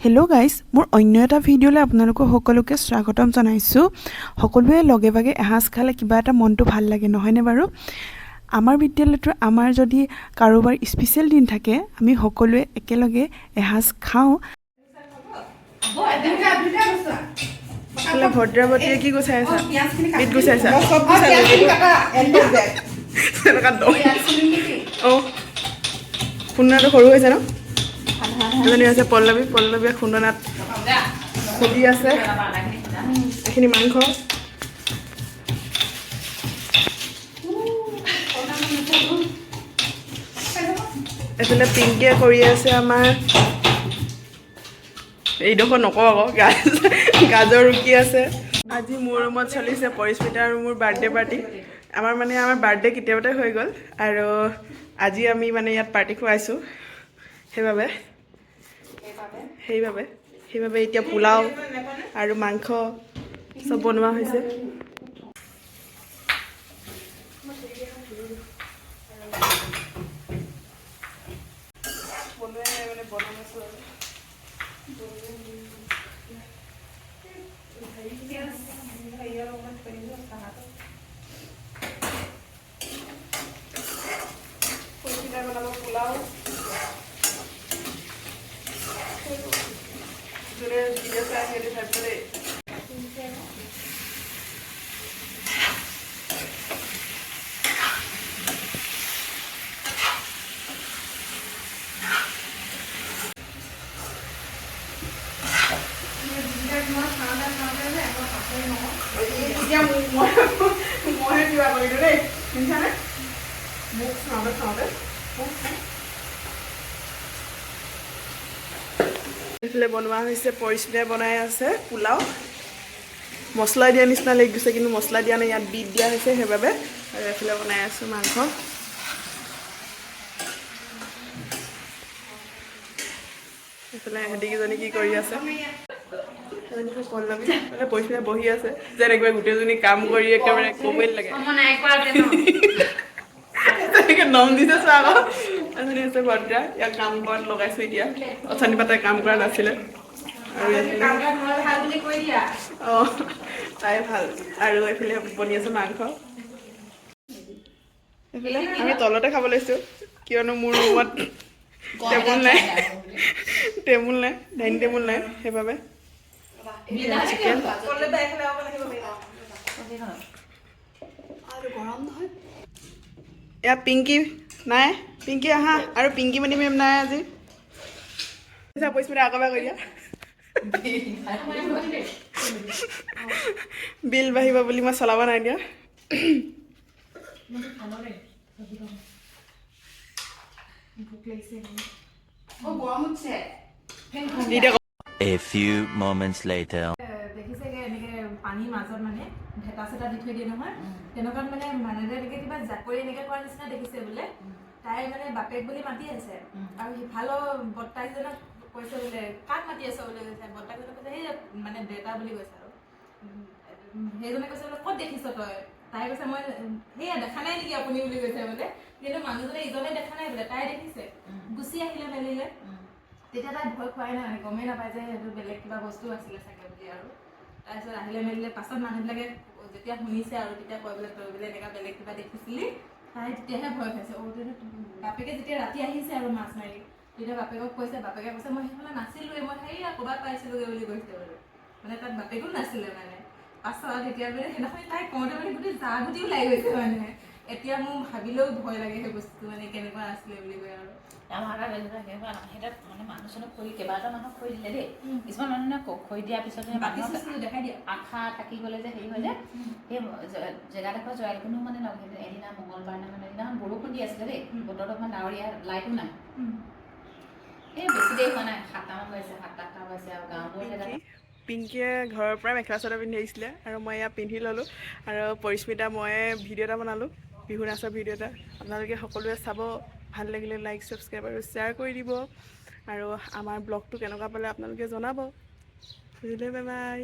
Hello' guys, মোৰ অন্য এটা ভিডিঅ'লৈ আপোনালোকক সকলোকে স্বাগতম জনাইছোঁ। সকলোৱে লগে ভাগে এসাঁজ খালে কিবা এটা মনটো ভাল লাগে, নহয়নে বাৰু? আমাৰ বিদ্যালয়তো আমাৰ যদি কাৰোবাৰ স্পেচিয়েল দিন থাকে, আমি সকলোৱে একেলগে এসাঁজ খাওঁ। ভদ্ৰাৱতীয়ে কি গুচাই আছা? বিট গুচাই আছা? অঁ, খুন্দনাটো সৰু হৈছে ন? এজনী আছে পল্লৱীয়ে খুন্দনাত খুন্দি আছে। এইখিনি মাংস, এইফালে পিংকিয়ে কৰি আছে আমাৰ এইডোখৰ নকওঁ আকৌ গাজৰ ৰুকি আছে। আজি মোৰ ৰুমত চলিছে পৰিস্মিতা আৰু মোৰ বাৰ্থডে পাৰ্টি। আমাৰ বাৰ্থডে কেতিয়াবাতে হৈ গ'ল আৰু আজি আমি ইয়াত পাৰ্টি খুৱাইছোঁ। সেইবাবে এতিয়া পোলাও আৰু মাংস চব বনোৱা হৈছে। পোলাও মই কিবা কৰিলোঁ দেই, শুনিছানে? মোক খাওঁতে এইফালে বনোৱা হৈছে, পৰিস্মিতাই বনাই আছে পোলাও। মছলা দিয়া নিচিনা লাগি গৈছে, কিন্তু মছলা দিয়া নাই, ইয়াত বিট দিয়া হৈছে সেইবাবে। আৰু এইফালে বনাই আছোঁ মাংস। এইফালে সিহঁতিকেইজনী কি কৰি আছে? পল্লৱী পৰিস্মিতাই বহি আছে যেন একেবাৰে গোটেইজনী কাম কৰি একেবাৰে ক'বই লাগে। নম দিছে চোৱা আকৌ। এজনী আছে ভদ্ৰা, ইয়াক কাম কৰাত লগাইছোঁ এতিয়া। অথনি পৰা তাই কাম কৰা নাছিলে আৰু অঁ, তাই ভাল। আৰু এইফালে বনি আছে মাংস। এইফালে আমি তলতে খাব লৈছোঁ, কিয়নো মোৰ ৰুমত টেবুল নাই, ডাইনিং টেবুল নাই, সেইবাবে। চিকেন এয়া পিংকি নাই, পিংকি আহা। আৰু পিংকি মণি মেম নাই আজি। পৰিস্মিতা আকৌ এবাৰ কৈ দিয়া। বিল বাঢ়িব বুলি মই চলাব নাই দিয়া। A few moments later. দেখিছেগে এনেকে পানীৰ মাজত ভেটা চেটা দি থৈ দিয়ে নহয়, তেনেকুৱাত মানুহে এনেকে কিবা জাকৈ এনেকে কৰা নিচিনা দেখিছে বোলে। তাই বাপেক বুলি মাতি আছে আৰু সিফালৰ বৰ্তাকজনক কৈছে বোলে, কাক মাতি আছে বুলি কৈছে। বৰ্তাকজনক কৈছে সেই দেউতা বুলি কৈছে। আৰু সেইজনে কৈছে বোলে, ক'ত দেখিছ তই? তাই কৈছে মই সেয়া দেখা নাই নেকি আপুনি বুলি কৈছে বোলে। কিন্তু মানুহজনে ইজনে দেখা নাই বোলে, তাই দেখিছে। গুচি আহিলে মেলিলে। তেতিয়া তাই ভয় খোৱাই নাই, গমেই নাপায় যে সেইটো বেলেগ কিবা বস্তু আছিলে চাগে বুলি। আৰু তাৰপিছত আহিলে মেলিলে পাছত মানুহবিলাকে যেতিয়া শুনিছে আৰু তেতিয়া কয় বোলে, তই বোলে এনেকুৱা বেলেগ কিবা দেখিছিলি। তাই তেতিয়াহে ভয় খাইছে। বাপেকে যেতিয়া ৰাতি আহিছে আৰু মাছ মাৰি, তেতিয়া বাপেকক কৈছে, বাপেকে কৈছে মই সেইফালে নাছিলোৱে, মই সেইয়া ক'ৰবাত পাইছিলোগৈ বুলি কৈছে বোলে। তাত বাপেকো নাছিলে পাছত তেতিয়া সেইদিনাখন তাই কওঁতে গোটেই জা গুটি ওলাই গৈছে এতিয়া মোৰ ভাবিলেও ভয় লাগে সেই বস্তুটো কেনেকুৱা আছিলে বুলি কয়। আৰু আমাৰ মানুহজনক খৰি কেইবাটাও মানুহক খৰি দিলে দেই। কিছুমান মানুহে খৰি দিয়াৰ পিছত দেখাই দিয়ে, আশা থাকি গ'লে যে হেৰি হয় যে সেই জেগাডোখৰ জয়াল কোনো এদিনা মঙলবাৰ এদিনাখন বৰষুণ দি আছিলে দেই, বতৰটো অকণমান ডাৱৰীয়া, লাইটো নাই। এই বেছি দেৰি হোৱা নাই, 7টামান বাজিছে, 7-8টা বাজিছে। আৰু গাঁৱৰ জেগাত পিংকিয়ে ঘৰৰ পৰা মেখেলা চাদৰ পিন্ধি আহিছিলে আৰু মই এয়া পিন্ধি ল'লোঁ। আৰু পৰিস্মিতা মই ভিডিঅ' এটা বনালোঁ, বিহু নাচৰ ভিডিঅ' এটা। আপোনালোকে সকলোৱে চাব, ভাল লাগিলে লাইক, ছাবস্ক্ৰাইব আৰু শ্বেয়াৰ কৰি দিব। আৰু আমাৰ ব্লগটো কেনেকুৱা পালে আপোনালোকে জনাব। বুজিলে? Bye bye.